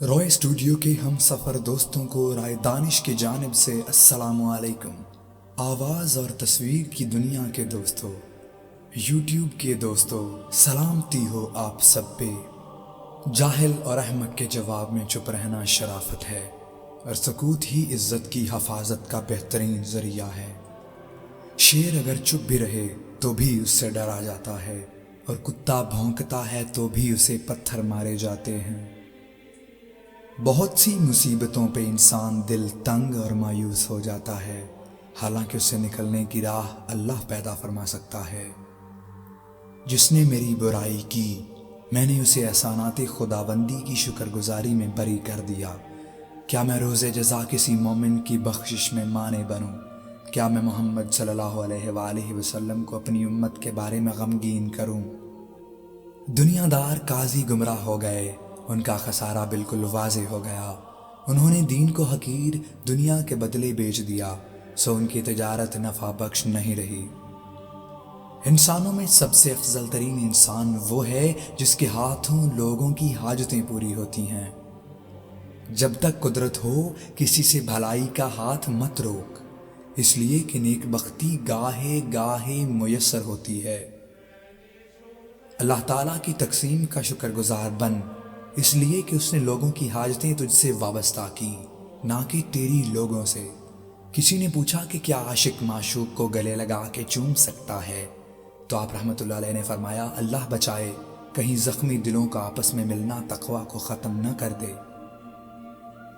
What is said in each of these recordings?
Roy studio के हम सफ़र दोस्तों को राय दानिश की जानिब से अस्सलामु अलैकुम। आवाज़ और तस्वीर की दुनिया के दोस्तों, यूट्यूब के दोस्तों, सलामती हो आप सब पे। जाहिल और अहमक के जवाब में चुप रहना शराफत है, और सकूत ही इज़्ज़त की हफाजत का बेहतरीन ज़रिया है। शेर अगर चुप भी रहे तो भी उससे डरा जाता है, और कुत्ता भौंकता है तो भी उसे पत्थर मारे जाते हैं। बहुत सी मुसीबतों पे इंसान दिल तंग और मायूस हो जाता है, हालांकि उससे निकलने की राह अल्लाह पैदा फरमा सकता है। जिसने मेरी बुराई की, मैंने उसे एहसानात खुदाबंदी की शुक्रगुजारी में बरी कर दिया। क्या मैं रोज़े जज़ा किसी मोमिन की बख्शिश में माने बनूं? क्या मैं मोहम्मद सल्लल्लाहु अलैहि वसल्लम को अपनी उम्मत के बारे में गमगीन करूं? दुनियादार काजी गुमराह हो गए, उनका खसारा बिल्कुल वाज़े हो गया। उन्होंने दीन को हकीर दुनिया के बदले बेच दिया, सो उनकी तिजारत नफ़ा बख्श नहीं रही। इंसानों में सबसे अफजल तरीन इंसान वो है जिसके हाथों लोगों की हाजतें पूरी होती हैं। जब तक कुदरत हो, किसी से भलाई का हाथ मत रोक, इसलिए कि नेकबख्ती गाहे गाहे मुयस्सर होती है। अल्लाह ताला की तकसीम का शुक्रगुजार बन, इसलिए कि उसने लोगों की हाजतें तुझसे वाबस्ता की, ना कि तेरी लोगों से। किसी ने पूछा कि क्या आशिक माशूक को गले लगा के चूम सकता है, तो आप रहमतुल्लाह अलैह ने फरमाया, अल्लाह बचाए कहीं ज़ख्मी दिलों का आपस में मिलना तक़वा को ख़त्म न कर दे।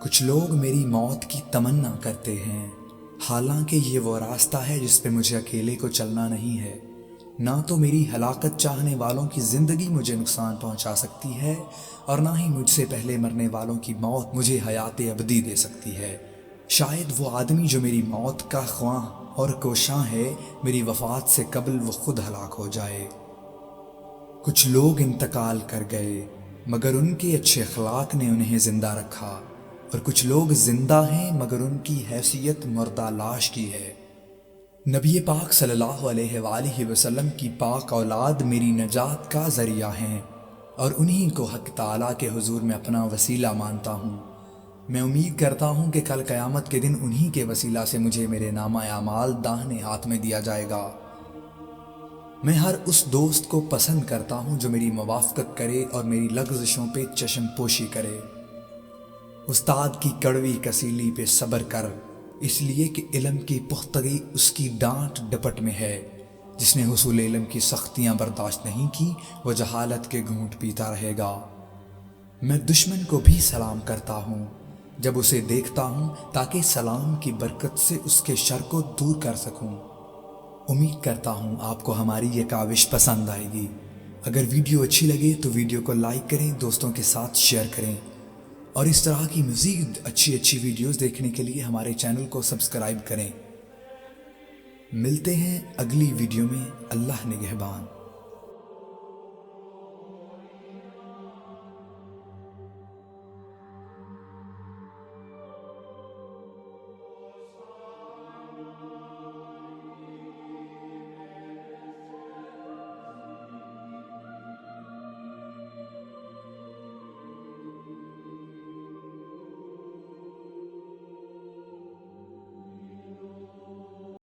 कुछ लोग मेरी मौत की तमन्ना करते हैं, हालांकि ये वो रास्ता है जिस पे मुझे अकेले को चलना नहीं है। ना तो मेरी हलाकत चाहने वालों की ज़िंदगी मुझे नुकसान पहुंचा सकती है, और ना ही मुझसे पहले मरने वालों की मौत मुझे हयात अबदी दे सकती है। शायद वो आदमी जो मेरी मौत का ख्वाह और कोशां है, मेरी वफ़ात से कबल वो खुद हलाक हो जाए। कुछ लोग इंतकाल कर गए, मगर उनके अच्छे अखलाक ने उन्हें ज़िंदा रखा, और कुछ लोग ज़िंदा हैं मगर उनकी हैसियत मुर्दा लाश की है। नबी पाक सल्लल्लाहु अलैहि वसल्लम की पाक औलाद मेरी नजात का ज़रिया हैं, और उन्हीं को हक़ ताला के हुजूर में अपना वसीला मानता हूँ। मैं उम्मीद करता हूँ कि कल क़यामत के दिन उन्हीं के वसीला से मुझे मेरे नामा आमाल दाहिने हाथ में दिया जाएगा। मैं हर उस दोस्त को पसंद करता हूँ जो मेरी मुवाफ़क़त करे और मेरी लग़ज़िशों पे चश्म पोशी करे। उस्ताद की कड़वी कसीली पे सब्र कर, इसलिए कि इल्म की पुख्तगी उसकी डांट डपट में है। जिसने हुसूल इल्म की सख्तियाँ बर्दाश्त नहीं की, वो जहालत के घूंट पीता रहेगा। मैं दुश्मन को भी सलाम करता हूँ जब उसे देखता हूँ, ताकि सलाम की बरकत से उसके शर को दूर कर सकूँ। उम्मीद करता हूँ आपको हमारी ये काविश पसंद आएगी। अगर वीडियो अच्छी लगे तो वीडियो को लाइक करें, दोस्तों के साथ शेयर करें, और इस तरह की मज़ीद अच्छी वीडियोस देखने के लिए हमारे चैनल को सब्सक्राइब करें। मिलते हैं अगली वीडियो में। अल्लाह निगहबान।